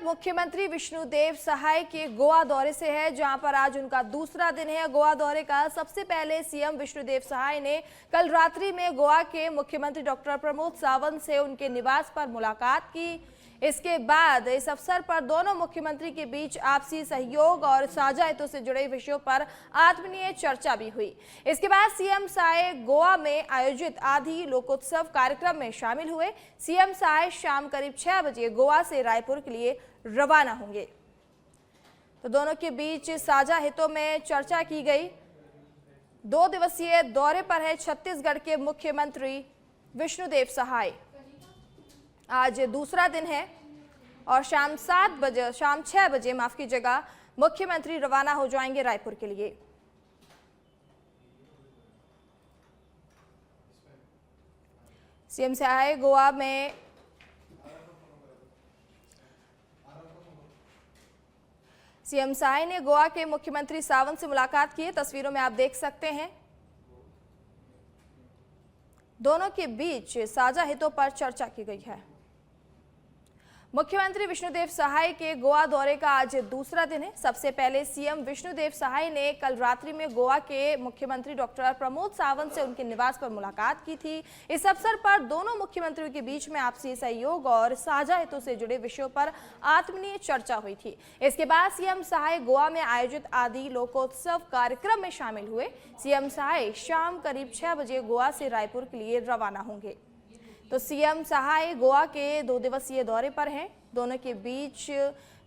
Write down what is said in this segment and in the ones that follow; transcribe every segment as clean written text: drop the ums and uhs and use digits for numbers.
मुख्यमंत्री विष्णुदेव सहाय के गोवा दौरे से है, जहां पर आज उनका दूसरा दिन है गोवा दौरे का। सबसे पहले सीएम विष्णुदेव सहाय ने कल रात्रि में गोवा के मुख्यमंत्री डॉक्टर प्रमोद सावंत से उनके निवास पर मुलाकात की। इसके बाद इस अवसर पर दोनों मुख्यमंत्री के बीच आपसी सहयोग और साझा हितों से जुड़े विषयों पर आत्मीय चर्चा भी हुई। इसके बाद सीएम सहाय गोवा में आयोजित आदि लोकोत्सव कार्यक्रम में शामिल हुए। सीएम सहाय शाम करीब 6 बजे गोवा से रायपुर के लिए रवाना होंगे। तो दोनों के बीच साझा हितों में चर्चा की गई। 2 दिवसीय दौरे पर है छत्तीसगढ़ के मुख्यमंत्री विष्णुदेव सहाय। आज दूसरा दिन है और शाम 6 बजे माफ कीजिएगा, मुख्यमंत्री रवाना हो जाएंगे रायपुर के लिए। सीएम सहाय गोवा में सीएम सहाय ने गोवा के मुख्यमंत्री सावंत से मुलाकात की। तस्वीरों में आप देख सकते हैं, दोनों के बीच साझा हितों पर चर्चा की गई है। मुख्यमंत्री विष्णुदेव सहाय के गोवा दौरे का आज दूसरा दिन है। सबसे पहले सीएम विष्णुदेव सहाय ने कल रात्रि में गोवा के मुख्यमंत्री डॉक्टर प्रमोद सावंत से उनके निवास पर मुलाकात की थी। इस अवसर पर दोनों मुख्यमंत्रियों के बीच में आपसी सहयोग और साझा हितों से जुड़े विषयों पर आत्मीय चर्चा हुई थी। इसके बाद सीएम सहाय गोवा में आयोजित आदि लोकोत्सव कार्यक्रम में शामिल हुए। सीएम सहाय शाम करीब 6 बजे गोवा से रायपुर के लिए रवाना होंगे। तो सीएम सहाय गोवा के 2 दिवसीय दौरे पर हैं। दोनों के बीच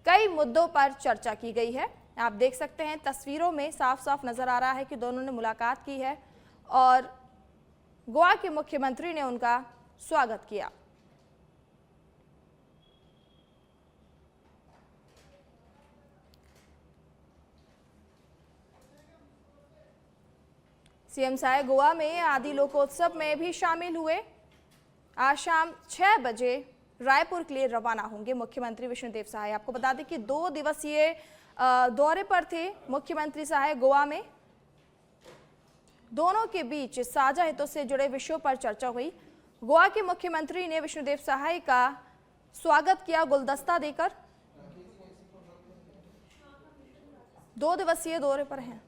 कई मुद्दों पर चर्चा की गई है। आप देख सकते हैं, तस्वीरों में साफ साफ नजर आ रहा है कि दोनों ने मुलाकात की है और गोवा के मुख्यमंत्री ने उनका स्वागत किया। सीएम सहाय गोवा में आदि लोकोत्सव में भी शामिल हुए। आज शाम 6 बजे रायपुर के लिए रवाना होंगे मुख्यमंत्री विष्णुदेव सहाय। आपको बता दें कि 2 दिवसीय दौरे पर थे मुख्यमंत्री सहाय गोवा में। दोनों के बीच साझा हितों से जुड़े विषयों पर चर्चा हुई। गोवा के मुख्यमंत्री ने विष्णुदेव सहाय का स्वागत किया गुलदस्ता देकर। 2 दिवसीय दौरे पर हैं।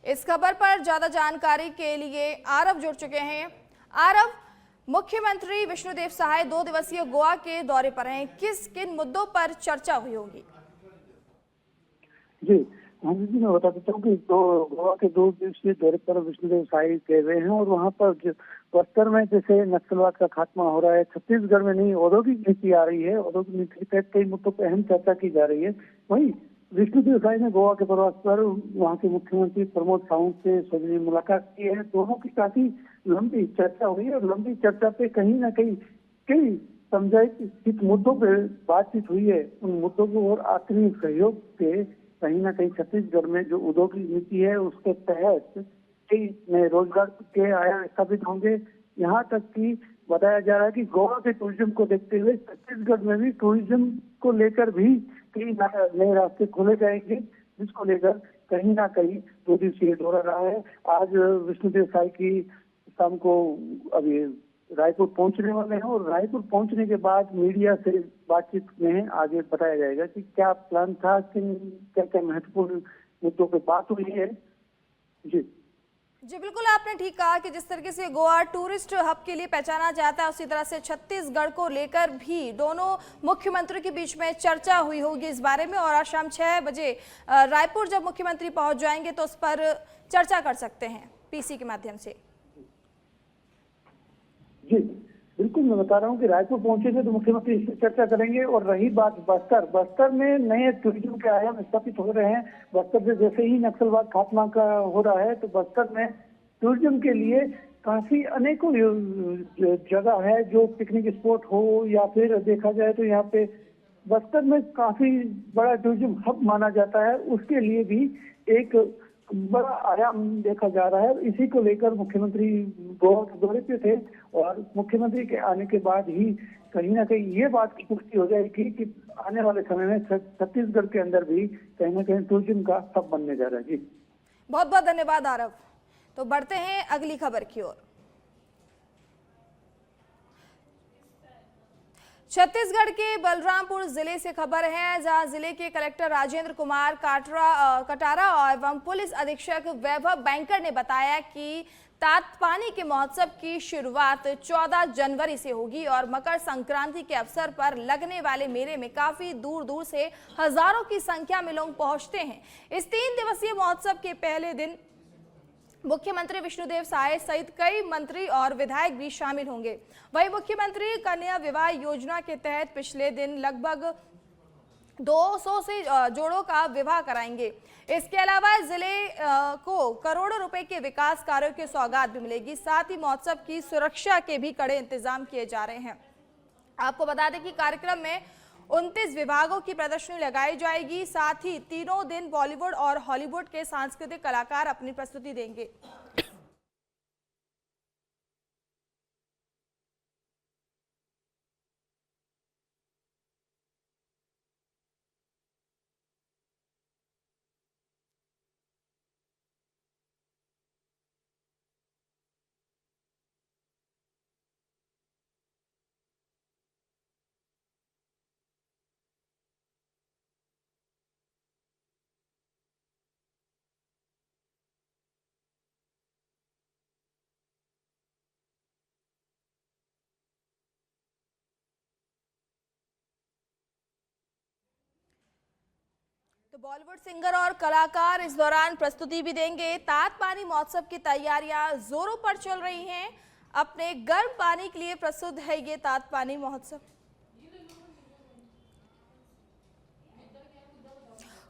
इस खबर पर ज्यादा जानकारी के लिए आरव जुड़ चुके हैं। आरव, मुख्यमंत्री विष्णुदेव सहाय 2 दिवसीय गोवा के दौरे पर हैं, किन मुद्दों पर चर्चा हुई होगी? जी जी, मैं बता देता हूँ कि गोवा के 2 दिवसीय दौरे पर विष्णुदेव सहाय गए हुए हैं और वहाँ पर बस्तर में जैसे नक्सलवाद का खात्मा हो रहा है, छत्तीसगढ़ में नहीं औद्योगिक नीति आ रही है, औद्योगिक नीति के तहत कई मुद्दों पर अहम चर्चा की जा रही है। वहीं विष्णुदेव सहाय ने गोवा के प्रवास पर वहाँ के मुख्यमंत्री प्रमोद सावंत से सौजन्य मुलाकात की है। दोनों की काफी लंबी चर्चा हुई है और लंबी चर्चा पे कहीं ना कहीं कई समझाइश मुद्दों पे बातचीत हुई है। उन मुद्दों को और आत्मीय सहयोग से कहीं ना कहीं छत्तीसगढ़ में जो औद्योगिक नीति है उसके तहत कई नए रोजगार के आयाम स्थापित होंगे। यहाँ तक कि बताया जा रहा है कि गोवा के टूरिज्म को देखते हुए छत्तीसगढ़ में भी टूरिज्म को लेकर भी कई नए रास्ते खोले जाएंगे, जिसको लेकर कहीं ना कहीं 2 दिवसीय दौरा रहा है। आज विष्णुदेव सहाय की शाम को अभी रायपुर पहुंचने वाले हैं और रायपुर पहुंचने के बाद मीडिया से बातचीत में आगे बताया जाएगा कि क्या प्लान था, क्या क्या महत्वपूर्ण मुद्दों पे बात हुई है। जी बिल्कुल, आपने ठीक कहा कि जिस तरीके से गोवा टूरिस्ट हब के लिए पहचाना जाता है, उसी तरह से छत्तीसगढ़ को लेकर भी दोनों मुख्यमंत्री के बीच में चर्चा हुई होगी इस बारे में। और आज शाम 6 बजे रायपुर जब मुख्यमंत्री पहुंच जाएंगे तो उस पर चर्चा कर सकते हैं पीसी के माध्यम से। जी बिल्कुल, मैं बता रहा हूँ कि रायपुर पहुंचेंगे तो मुख्यमंत्री इससे चर्चा करेंगे। और रही बात बस्तर में नए टूरिज्म के आयाम स्थापित हो रहे हैं। बस्तर से जैसे ही नक्सलवाद खात्मा का हो रहा है तो बस्तर में टूरिज्म के लिए काफी अनेकों जगह है, जो पिकनिक स्पॉट हो या फिर देखा जाए तो यहाँ पे बस्तर में काफी बड़ा टूरिज्म हब माना जाता है। उसके लिए भी एक बड़ा आयाम देखा जा रहा है। इसी को लेकर मुख्यमंत्री गोवा के दौरे पे थे और मुख्यमंत्री के आने के बाद ही कहीं ना कहीं ये बात की पुष्टि हो जाएगी कि आने वाले समय में छत्तीसगढ़ के अंदर भी कहीं ना कहीं टूरिज्म का हब बनने जा रहा है। जी बहुत बहुत धन्यवाद आरव। तो बढ़ते हैं अगली खबर की ओर। छत्तीसगढ़ के बलरामपुर जिले से खबर है, जहां जिले के कलेक्टर राजेंद्र कुमार कटारा एवं पुलिस अधीक्षक वैभव बैंकर ने बताया कि तातपानी के महोत्सव की शुरुआत 14 जनवरी से होगी और मकर संक्रांति के अवसर पर लगने वाले मेले में काफी दूर दूर से हजारों की संख्या में लोग पहुंचते हैं। इस 3 दिवसीय महोत्सव के पहले दिन मुख्यमंत्री विष्णुदेव साय सहित कई मंत्री और विधायक भी शामिल होंगे। वहीं मुख्यमंत्री कन्या विवाह योजना के तहत पिछले दिन लगभग 200 से जोड़ों का विवाह कराएंगे। इसके अलावा जिले को करोड़ों रुपए के विकास कार्यों की सौगात भी मिलेगी। साथ ही महोत्सव की सुरक्षा के भी कड़े इंतजाम किए जा रहे हैं। आपको बता दें कि कार्यक्रम में 29 विभागों की प्रदर्शनी लगाई जाएगी। साथ ही तीनों दिन बॉलीवुड और हॉलीवुड के सांस्कृतिक कलाकार अपनी प्रस्तुति देंगे। तो बॉलीवुड सिंगर और कलाकार इस दौरान प्रस्तुति भी देंगे। तातपानी महोत्सव की तैयारियां जोरों पर चल रही हैं। अपने गर्म पानी के लिए प्रसिद्ध है ये तातपानी महोत्सव।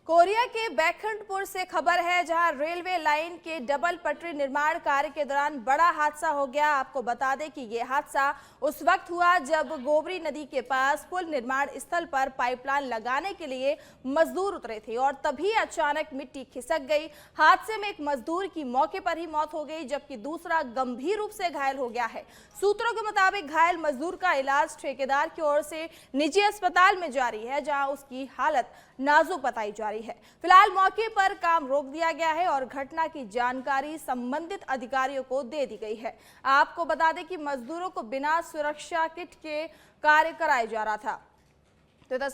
कोरिया के बैकुंठपुर से खबर है, जहां रेलवे लाइन के डबल पटरी निर्माण कार्य के दौरान बड़ा हादसा हो गया। आपको बता दें कि यह हादसा उस वक्त हुआ जब गोबरी नदी के पास पुल निर्माण स्थल पर पाइपलाइन लगाने के लिए मजदूर उतरे थे और तभी अचानक मिट्टी खिसक गई। हादसे में एक मजदूर की मौके पर ही मौत हो गई, जबकि दूसरा गंभीर रूप से घायल हो गया है। सूत्रों के मुताबिक घायल मजदूर का इलाज ठेकेदार की ओर से निजी अस्पताल में जारी है, जहां उसकी हालत नाजुक बताई जा रही है। फिलहाल मौके पर काम रोक दिया गया है और घटना की जानकारी संबंधित अधिकारियों को दे दी गई है। आपको बता दें कि मजदूरों को बिना सुरक्षा किट के कार्य कराया जा रहा था। तो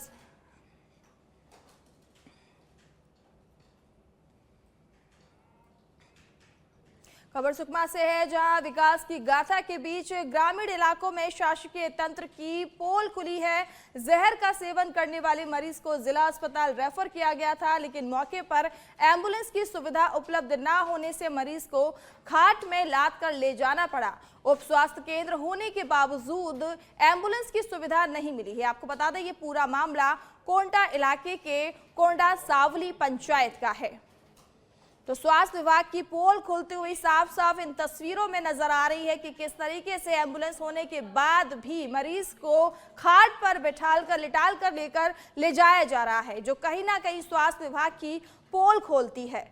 खबर सुकमा से है, जहां विकास की गाथा के बीच ग्रामीण इलाकों में शासकीय तंत्र की पोल खुली है। जहर का सेवन करने वाले मरीज को जिला अस्पताल रेफर किया गया था, लेकिन मौके पर एम्बुलेंस की सुविधा उपलब्ध न होने से मरीज को खाट में लाद कर ले जाना पड़ा। उप स्वास्थ्य केंद्र होने के बावजूद एम्बुलेंस की सुविधा नहीं मिली है। आपको बता दें, ये पूरा मामला कोंडा इलाके के कोंडा सावली पंचायत का है। तो स्वास्थ्य विभाग की पोल खुलती हुई साफ साफ इन तस्वीरों में नजर आ रही है कि किस तरीके से एम्बुलेंस होने के बाद भी मरीज को खाट पर बिठालकर लिटाल कर लेकर ले जाया जा रहा है, जो कहीं ना कहीं स्वास्थ्य विभाग की पोल खोलती है।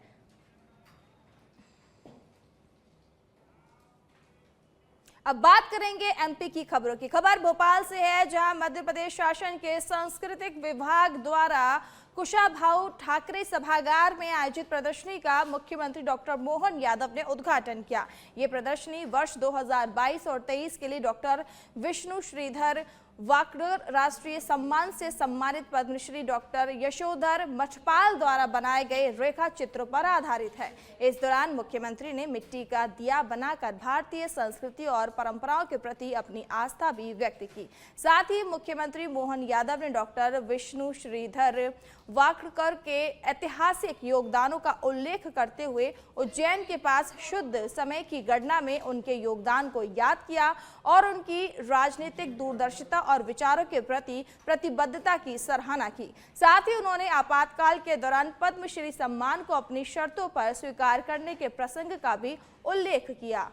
अब बात करेंगे एमपी की खबरों की। खबर भोपाल से है, जहां मध्य प्रदेश शासन के सांस्कृतिक विभाग द्वारा कुशाभाऊ ठाकरे सभागार में आयोजित प्रदर्शनी का मुख्यमंत्री डॉक्टर मोहन यादव ने उद्घाटन किया। ये प्रदर्शनी वर्ष 2022 और 23 के लिए डॉक्टर विष्णु श्रीधर वाकड़र राष्ट्रीय सम्मान से सम्मानित पद्मश्री डॉक्टर यशोधर मठपाल द्वारा बनाए गए रेखा चित्रों पर आधारित है। इस दौरान मुख्यमंत्री ने मिट्टी का दिया बनाकर भारतीय संस्कृति और परंपराओं के प्रति अपनी आस्था भी व्यक्त की। साथ ही मुख्यमंत्री मोहन यादव ने डॉक्टर विष्णु श्रीधर वाकड़कर के ऐतिहासिक योगदानों का उल्लेख करते हुए उज्जैन के पास शुद्ध समय की गणना में उनके योगदान को याद किया और उनकी राजनीतिक दूरदर्शिता और विचारों के प्रति प्रतिबद्धता की सराहना की। साथ ही उन्होंने आपातकाल के दौरान पद्मश्री सम्मान को अपनी शर्तों पर स्वीकार करने के प्रसंग का भी उल्लेख किया।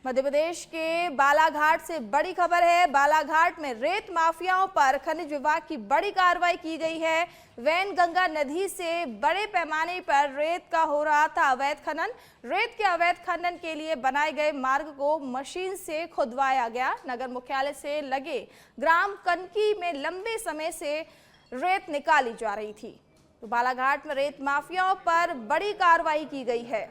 मध्य प्रदेश के बालाघाट से बड़ी खबर है। बालाघाट में रेत माफियाओं पर खनिज विभाग की बड़ी कार्रवाई की गई है। वैनगंगा नदी से बड़े पैमाने पर रेत का हो रहा था अवैध खनन। रेत के अवैध खनन के लिए बनाए गए मार्ग को मशीन से खुदवाया गया। नगर मुख्यालय से लगे ग्राम कनकी में लंबे समय से रेत निकाली जा रही थी। तो बालाघाट में रेत माफियाओं पर बड़ी कार्रवाई की गई है।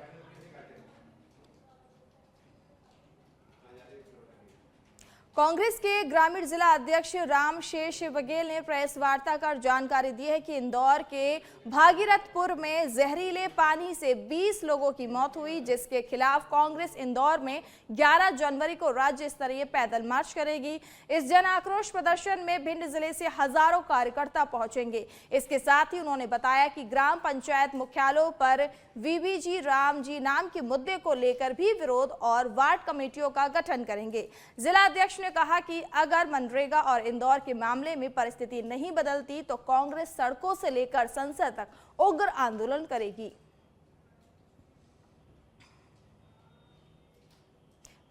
कांग्रेस के ग्रामीण जिला अध्यक्ष रामशेष बघेल ने प्रेस वार्ता कर जानकारी दी है कि इंदौर के भागीरथपुर में जहरीले पानी से 20 लोगों की मौत हुई, जिसके खिलाफ कांग्रेस इंदौर में 11 जनवरी को राज्य स्तरीय पैदल मार्च करेगी। इस जन आक्रोश प्रदर्शन में भिंड जिले से हजारों कार्यकर्ता पहुंचेंगे। इसके साथ ही उन्होंने बताया कि ग्राम पंचायत मुख्यालयों पर वीबीजी रामजी नाम के मुद्दे को लेकर भी विरोध और वार्ड कमेटियों का गठन करेंगे। जिला अध्यक्ष ने कहा कि अगर मनरेगा और इंदौर के मामले में परिस्थिति नहीं बदलती तो कांग्रेस सड़कों से लेकर संसद तक उग्र आंदोलन करेगी।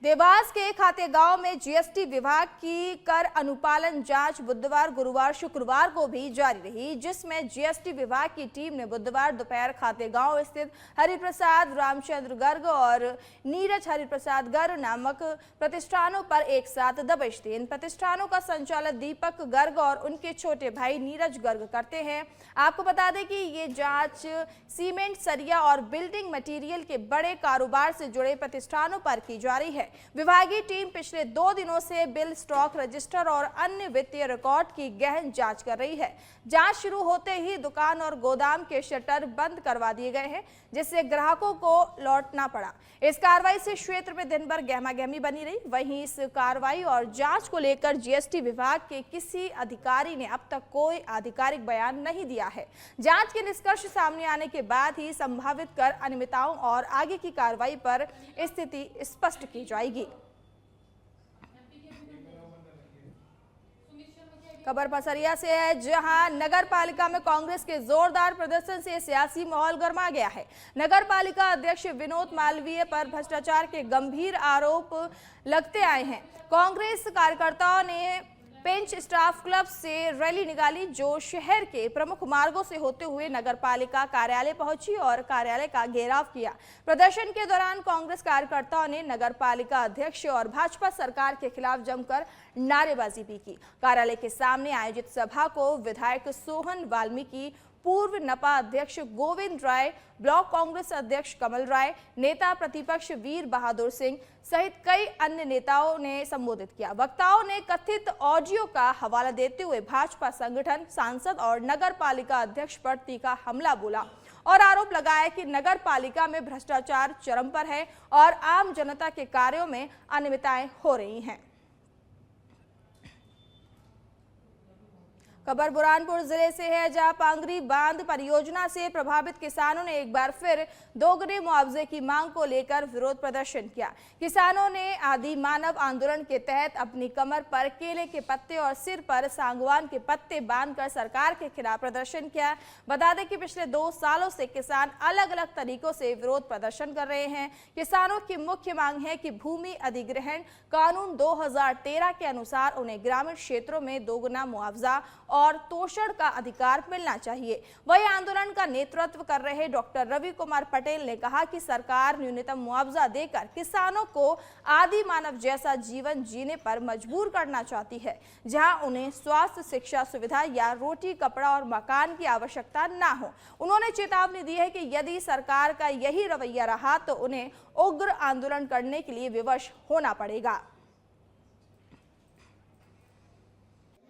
देवास के खातेगांव में जीएसटी विभाग की कर अनुपालन जांच बुधवार, गुरुवार, शुक्रवार को भी जारी रही, जिसमें जीएसटी विभाग की टीम ने बुधवार दोपहर खातेगांव स्थित हरिप्रसाद रामचंद्र गर्ग और नीरज हरिप्रसाद गर्ग नामक प्रतिष्ठानों पर एक साथ दबिश दी। इन प्रतिष्ठानों का संचालन दीपक गर्ग और उनके छोटे भाई नीरज गर्ग करते हैं। आपको बता दें कि ये जांच सीमेंट, सरिया और बिल्डिंग मटेरियल के बड़े कारोबार से जुड़े प्रतिष्ठानों पर की जा रही है। विभागीय टीम पिछले 2 दिनों से बिल, स्टॉक रजिस्टर और अन्य वित्तीय रिकॉर्ड की गहन जांच कर रही है। जांच शुरू होते ही दुकान और गोदाम के शटर बंद करवा दिए गए हैं, जिससे ग्राहकों को लौटना पड़ा। इस कार्रवाई से क्षेत्र में दिन भर गहमागहमी बनी रही। वहीं इस कार्रवाई और जांच को लेकर जीएसटी विभाग के किसी अधिकारी ने अब तक कोई आधिकारिक बयान नहीं दिया है। जांच के निष्कर्ष सामने आने के बाद ही संभावित कर अनियमितताओं और आगे की कार्रवाई पर स्थिति स्पष्ट की जाएगी। खबर पसरिया से है, जहां नगर पालिका में कांग्रेस के जोरदार प्रदर्शन से सियासी माहौल गर्मा गया है। नगर पालिका अध्यक्ष विनोद मालवीय पर भ्रष्टाचार के गंभीर आरोप लगते आए हैं। कांग्रेस कार्यकर्ताओं ने पेंच स्टाफ क्लब से रैली निकाली, जो शहर के प्रमुख मार्गों से होते हुए नगर पालिका कार्यालय पहुंची और कार्यालय का घेराव किया। प्रदर्शन के दौरान कांग्रेस कार्यकर्ताओं ने नगर पालिका अध्यक्ष और भाजपा सरकार के खिलाफ जमकर नारेबाजी भी की। कार्यालय के सामने आयोजित सभा को विधायक सोहन वाल्मीकि, पूर्व नपा अध्यक्ष गोविंद राय, ब्लॉक कांग्रेस अध्यक्ष कमल राय, नेता प्रतिपक्ष वीर बहादुर सिंह सहित कई अन्य नेताओं ने संबोधित किया। वक्ताओं ने कथित ऑडियो का हवाला देते हुए भाजपा संगठन, सांसद और नगर पालिका अध्यक्ष पर तीखा हमला बोला और आरोप लगाया कि नगर पालिका में भ्रष्टाचार चरम पर है और आम जनता के कार्यों में अनियमितताएं हो रही हैं। खबर बुरहानपुर जिले से है, जहां पांगरी बांध परियोजना से प्रभावित किसानों ने एक बार फिर दोगुने मुआवजे की मांग को लेकर विरोध प्रदर्शन किया। किसानों ने आदि मानव आंदोलन के तहत अपनी कमर पर केले के पत्ते और सिर पर सागवान के पत्ते बांधकर सरकार के खिलाफ प्रदर्शन किया। बता दें कि पिछले 2 सालों से किसान अलग अलग तरीकों से विरोध प्रदर्शन कर रहे हैं। किसानों की मुख्य मांग है कि भूमि अधिग्रहण कानून 2013 के अनुसार उन्हें ग्रामीण क्षेत्रों में दोगुना मुआवजा और तोषण का अधिकार मिलना चाहिए। वही आंदोलन का नेतृत्व कर रहे डॉक्टर रवि कुमार पटेल ने कहा कि सरकार न्यूनतम मुआवजा देकर किसानों को आदि मानव जैसा जीवन जीने पर मजबूर करना चाहती है, जहां उन्हें स्वास्थ्य, शिक्षा सुविधा या रोटी, कपड़ा और मकान की आवश्यकता ना हो। उन्होंने चेतावनी दी है कि यदि सरकार का यही रवैया रहा तो उन्हें उग्र आंदोलन करने के लिए विवश होना पड़ेगा।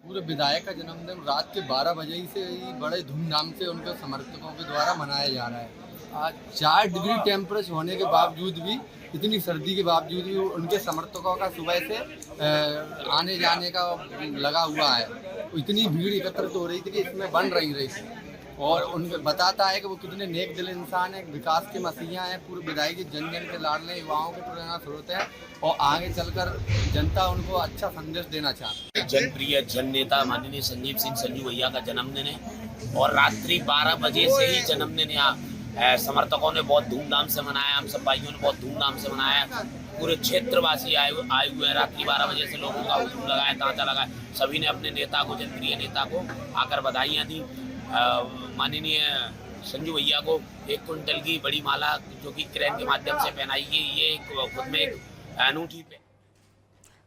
पूरे विधायक का जन्मदिन रात के 12 बजे से ही बड़े धूमधाम से उनके समर्थकों के द्वारा मनाया जा रहा है। आज 4 डिग्री टेम्परेचर होने के बावजूद भी, इतनी सर्दी के बावजूद भी उनके समर्थकों का सुबह से आने जाने का लगा हुआ है। इतनी भीड़ एकत्रित हो रही थी कि इसमें बन रही थी और उनको बताता है कि वो कितने नेक दिल इंसान है, विकास के मसीहा हैं। पूरे विधायक जन जन के लाडले युवाओं के प्रेरणा स्रोत है और आगे चलकर जनता उनको अच्छा संदेश देना चाहती है। जनप्रिय जन नेता माननीय संजीव सिंह संजू भैया का जन्मदिन है और रात्रि 12 बजे से ही जन्मदिन यहाँ समर्थकों ने बहुत धूमधाम से मनाया। हम सब भाइयों ने बहुत धूमधाम से मनाया। पूरे क्षेत्रवासी आए हुए हैं। रात्रि 12 बजे से लोगों का हुजूम लगाया, तांता लगाया। सभी ने अपने नेता को, जनप्रिय नेता को आकर बधाइयाँ दी। माननीय संजू भैया को 1 कुंटल की बड़ी माला जो कि क्रेन के माध्यम से पहनाई गई, ये खुद में एक अनूठी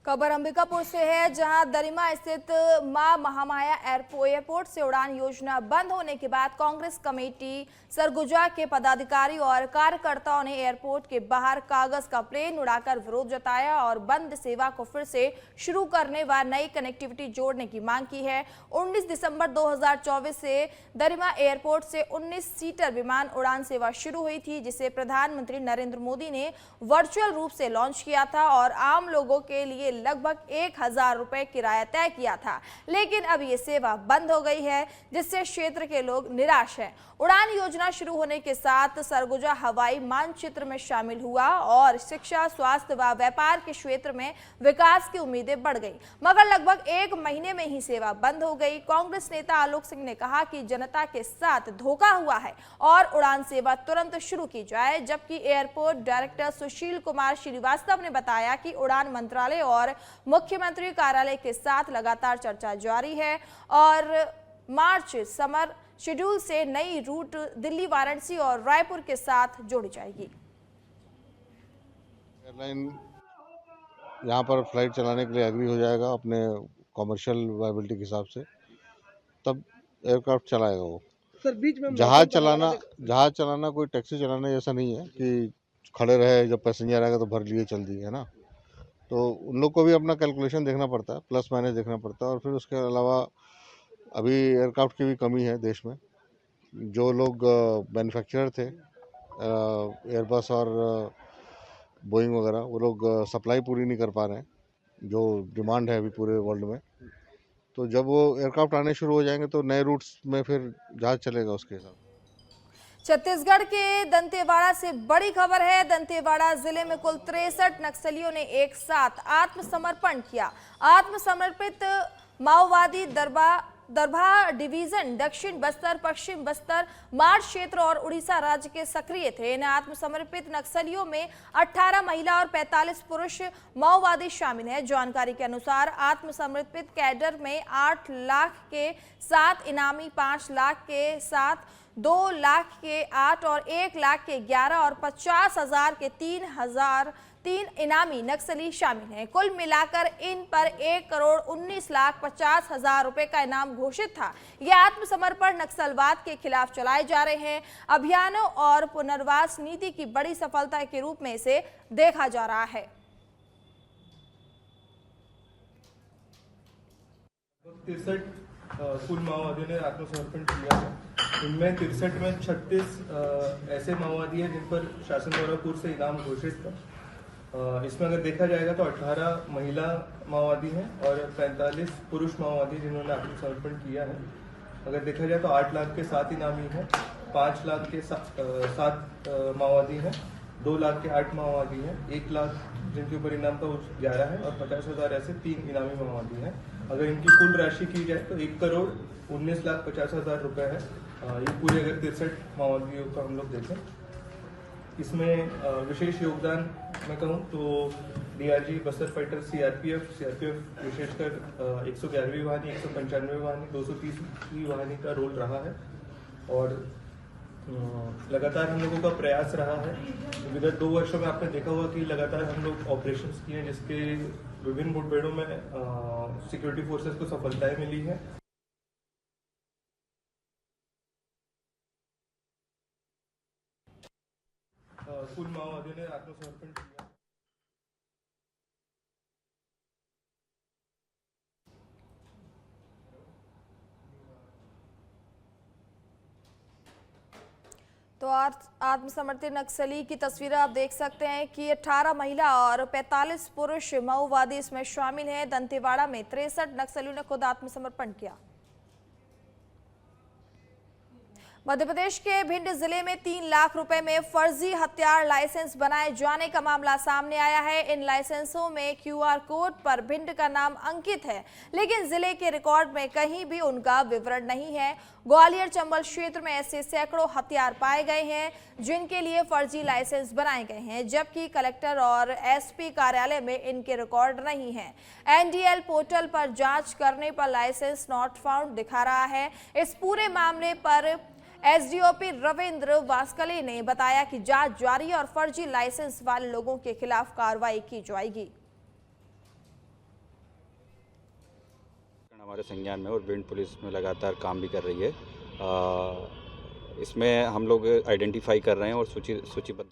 खबर अंबिकापुर से है, जहां दरिमा स्थित मां महामाया एयरपोर्ट से उड़ान योजना बंद होने के बाद कांग्रेस कमेटी सरगुजा के पदाधिकारी और कार्यकर्ताओं ने एयरपोर्ट के बाहर कागज का प्लेन उड़ाकर विरोध जताया और बंद सेवा को फिर से शुरू करने व नई कनेक्टिविटी जोड़ने की मांग की है। 19 दिसंबर 2024 से दरिमा एयरपोर्ट से 19 सीटर विमान उड़ान सेवा शुरू हुई थी, जिसे प्रधानमंत्री नरेंद्र मोदी ने वर्चुअल रूप से लॉन्च किया था और आम लोगों के लिए लगभग 1000 रुपए किराया तय किया था। लेकिन अब ये सेवा बंद हो गई है, जिससे क्षेत्र के लोग निराश हैं। उड़ान योजना शुरू होने के साथ सरगुजा हवाई मानचित्र में शामिल हुआ और शिक्षा, स्वास्थ्य व व्यापार के क्षेत्र में विकास की उम्मीदें बढ़ गई, मगर लगभग 1 महीने में ही सेवा बंद हो गई। कांग्रेस नेता आलोक सिंह ने कहा कि जनता के साथ धोखा हुआ है और उड़ान सेवा तुरंत शुरू की जाए, जबकि एयरपोर्ट डायरेक्टर सुशील कुमार श्रीवास्तव ने बताया कि उड़ान मंत्रालय और मुख्यमंत्री कार्यालय के साथ लगातार चर्चा जारी है और मार्च समर शेड्यूल से नई रूट दिल्ली, वाराणसी और रायपुर के साथ जोड़ी जाएगी। एयरलाइन यहाँ पर फ्लाइट चलाने के लिए एग्री हो जाएगा अपने कमर्शियल वायबिलिटी के हिसाब से, तब एयरक्राफ्ट चलाएगा वो। सर बीच में जहाज चलाना कोई टैक्सी चलाना जैसा नहीं है कि खड़े रहे, जब पैसेंजर आएगा तो भर लिए चल दिए, है ना। तो उन लोग को भी अपना कैलकुलेशन देखना पड़ता है, प्लस माइनस देखना पड़ता है। और फिर उसके अलावा अभी एयरक्राफ्ट की भी कमी है देश में। जो लोग मैन्युफैक्चरर थे एयरबस और बोइंग वगैरह, वो लोग सप्लाई पूरी नहीं कर पा रहे हैं, जो डिमांड है अभी पूरे वर्ल्ड में। तो जब वो एयरक्राफ्ट आने शुरू हो जाएंगे तो नए रूट्स में फिर जहाज चलेगा उसके हिसाब। छत्तीसगढ़ के दंतेवाड़ा से बड़ी खबर है। दंतेवाड़ा जिले में कुल 63 नक्सलियों ने एक साथ आत्मसमर्पण किया। आत्मसमर्पित माओवादी दरभा डिवीजन, दक्षिण बस्तर, पश्चिम बस्तर, माड़ क्षेत्र और उड़ीसा राज्य के सक्रिय थे। इन आत्मसमर्पित नक्सलियों में 18 महिला और 45 पुरुष माओवादी शामिल हैं। जानकारी के अनुसार आत्मसमर्पित कैडर में 8 लाख के 7 इनामी, 5 लाख के 7, 2 लाख के 8 और 1 लाख के 11 और 50,000 के 3 इनामी नक्सली शामिल हैं। कुल मिलाकर इन पर 1,19,50,000 रुपए का इनाम घोषित था। यह आत्मसमर्पण नक्सलवाद के खिलाफ चलाए जा रहे हैं अभियानों और पुनर्वास नीति की बड़ी सफलता के रूप में इसे देखा जा रहा है। 63 कुल माओवादियों ने आत्मसमर्पण किया है। इनमें 63 में 36 ऐसे माओवादी हैं जिन पर शासन द्वारा पूर्व से इनाम घोषित था। इसमें अगर देखा जाएगा तो 18 महिला माओवादी हैं और 45 पुरुष माओवादी जिन्होंने आत्मसमर्पण किया है। अगर देखा जाए तो 8 लाख के 7 इनामी हैं, 5 लाख के 7 माओवादी हैं, 2 लाख के 8 माओवादी हैं, 1 लाख जिनके ऊपर इनाम था 11 है और 50,000 ऐसे 3 इनामी माओवादी हैं। अगर इनकी कुल राशि की जाए तो 1,19,50,000 रुपए है। ये पूरे अगर 63 माओवादियों का हम लोग देखें, इसमें विशेष योगदान मैं कहूँ तो डीआरजी, बस्तर फाइटर, सीआरपीएफ विशेषकर 111वीं वाहिनी, 195वीं वाहिनी, 230वीं वाहिनी का रोल रहा है और लगातार हम लोगों का प्रयास रहा है। विगत 2 वर्षों में आपने देखा होगा कि लगातार हम लोग ऑपरेशंस किए, जिसके विभिन्न मुठभेड़ों में सिक्योरिटी फोर्सेस को सफलताएं मिली है। कुल माओवादियों ने आत्मसमर्पण किया। तो आत्मसमर्पित नक्सली की तस्वीरें आप देख सकते हैं कि 18 महिला और 45 पुरुष माओवादी इसमें शामिल हैं। दंतेवाड़ा में 63 नक्सलियों ने खुद आत्मसमर्पण किया। मध्य प्रदेश के भिंड जिले में 3 लाख रुपए में फर्जी हथियार लाइसेंस बनाए जाने का मामला सामने आया है। इन लाइसेंसों में क्यूआर कोड पर भिंड का नाम अंकित है, लेकिन जिले के रिकॉर्ड में कहीं भी उनका विवरण नहीं है। ग्वालियर चंबल क्षेत्र में ऐसे सैकड़ों हथियार पाए गए हैं जिनके लिए फर्जी लाइसेंस बनाए गए हैं, जबकि कलेक्टर और एसपी कार्यालय में इनके रिकॉर्ड नहीं है। एनडीएल पोर्टल पर जांच करने पर लाइसेंस नॉट फाउंड दिखा रहा है। इस पूरे मामले पर एसडीओपी रविंद्र वास्कले ने बताया कि जांच जारी और फर्जी लाइसेंस वाले लोगों के खिलाफ कार्रवाई की जाएगी। हमारे संज्ञान में और भिंड पुलिस में लगातार काम भी कर रही है। इसमें हम लोग आइडेंटिफाई कर रहे हैं और सूचीबद्ध